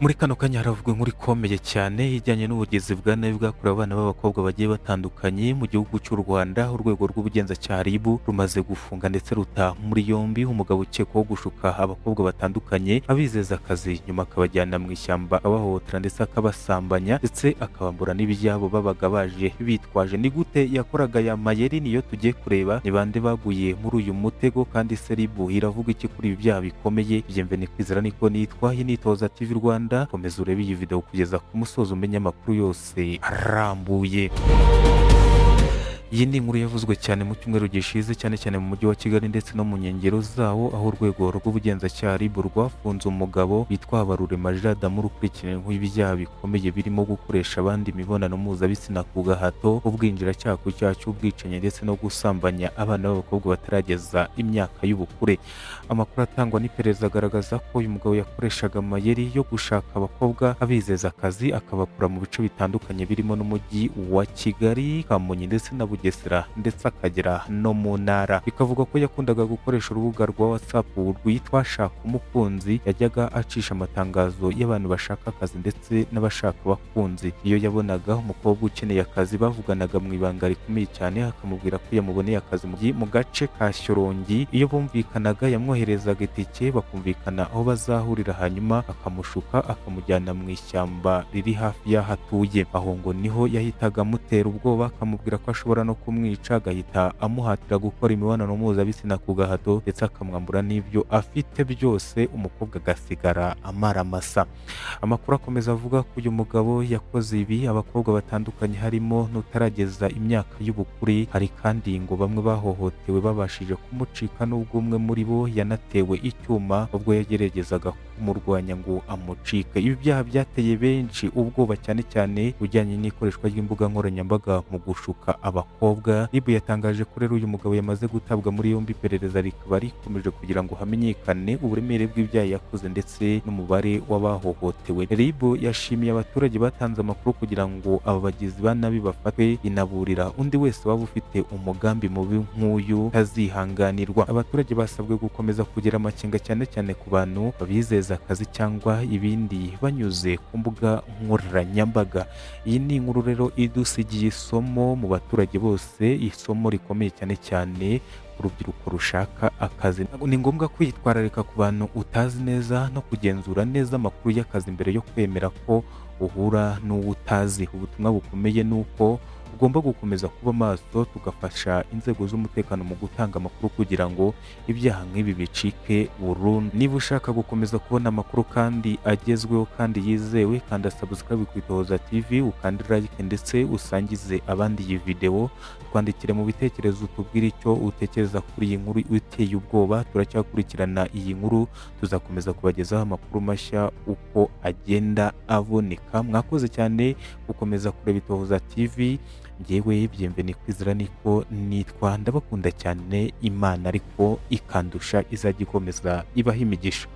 Muri kano kanya haravugwa inkuru ikomeye cyane ijyanye n'ubugizi bwa nabi bwakorewe abana b'abakobwa bagiye batandukanye mu gihugu cy'u Rwanda. Urwego rw'ubugenzacyaha RIB rumaze gufunga ndetse ruta muri yombi umugabo ukekwaho gushuka abakobwa batandukanye abizeza akazi, nyuma akabajyana mu ishyamba abahohotera ndetse akabasambanya ndetse akabambura n'ibyabo babaga baje bitwaje. Ni gute yakoraga ya mayeri? Niyo tugiye kureba. Ni bande baguye muri uyu mutego, kandi se RIB iravuga iki kuri ibi byaha bikomeye? Bienvenue kwizera niko nitwa. Iyi ni ITOHOZA TV Rwanda. Komeza urebe iyi video kugeza ku musozo umenye amakuru yose arambuye. Iyi ni inkuru yavuzwe cyane mu cyumweru gishize, cyane cyane mu mujyi wa Kigali ndetse no mu nkengero zawo, aho urwego rw'ubugenzacyaha RIB rwafunze umugabo witwa Mashyamba muri ukurikire nk'ibyaha bikomeye birimo gukoresha abandi imibonano mpuzabitsina ku gahato, ubwinjiracyaha ku cyaha cy'ubwicanyi ndetse no gusambanya abana b'abakobwa batarageza imyaka y'ubukure. Amakuru atangwa n'iperereza agaragaza ko uyu mugabo yakoreshaga amayeri yo gushaka abakobwa abizeza akazi, akabakura mu bice bitandukanye birimo n'umujyi wa Kigali, Kamonyi ndetse na Bugesera ndetse akagera no mu ntara. Bikavuga ko yakundaga gukoresha urubuga rwa WhatsApp rwitwa Shaka Umukunzi. Yajyaga acisha amatangazo y'abantu bashaka akazi ndetse n'abashaka abakunzi. Iyo yabonaga umukobwa ukeneye akazi, bavuganaga mu ibanga rikomeye cyane, akamubwira ko yamuboneye akazi mu gace ka Shyorongi. Iyo bumvikanaga yamwoherezaga itike, bakumvikana aho bazahurira, hanyuma akamushuka akamujyana mu ishyamba riri hafi y'aho atuye. Aho ngo niho yahitaga amutera ubwoba, akamubwira ko ashobora no kumwica, agahita amuhatira gukora imibonano mpuzabitsina ku gahato ndetse akamwambura n'ibyo afite byose, umukobwa agasigara amaramasa. Amakuru akomeza avuga ko uyu mugabo yakoze ibi abakobwa batandukanye, harimo n'utarageza imyaka y'ubukure. Hari kandi ngo bamwe bahohotewe babashije kumucika, n'ubwo umwe muri bo yanatewe icyuma ubwo yageragezaga kumurwanya ngo amucike. Ibi byaha byateye benshi ubwoba, cyane cyane ujyanye n'ikoreshwa ry'imbuga nkoranyambaga mu gushuka abakobwa. RIB yatangaje ko rero uyu mugabo yamaze gutabwa muri yombi, iperereza rikaba rikomeje kugira ngo hamenyekane uburemere bw'ibyaha yakoze ndetse n'umubare w'abahohotewe. RIB yashimiye abaturage batanze amakuru kugira ngo aba bagizi ba nabi bafatwe, inaburira undi wese waba ufite umugambi mubi nk'uyu tazihanganirwa. Abaturage basabwe gukomeza kugira amakenga, cyane cyane ku bantu babizeza akazi cyangwa ibindi banyuze ku mbuga nkoranyambaga. Iyi ni inkuru rero idusigiye isomo mu baturage bose, isomo rikomeye cyane cyane urubyiruko rushaka akazi. Ni ngombwa kwitwararika ku bantu utazi neza no kugenzura neza amakuru y'akazi mbere yo kwemera ko uhura n'uwo utazi. Ubutumwa bukomeye ni uko ugomba gukomeza kuba maso, tugafasha inzego z'umutekano mu gutanga amakuru kugira ngo ibyaha nk'ibi bicike burundu. Niba ushaka gukomeza kubona amakuru kandi agezweho kandi yizewe, kanda subscribe ku ITOHOZA TV, ukande like ndetse usangize abandi iyi video. Twandikire mu bitekerezo tubwire icyo utekereza kuri iyi nkuru iteye ubwoba. Turacyakurikirana iyi nkuru, tuzakomeza kubagezaho amakuru mashya uko agenda aboneka. Mwakoze cyane gukomeza kureba ITOHOZA TV. Njyewe Bienvenue kwizera niko nitwa, ndabakunda cyane. Imana ariko ikandusha izajya ikomeza ibaha imigisha.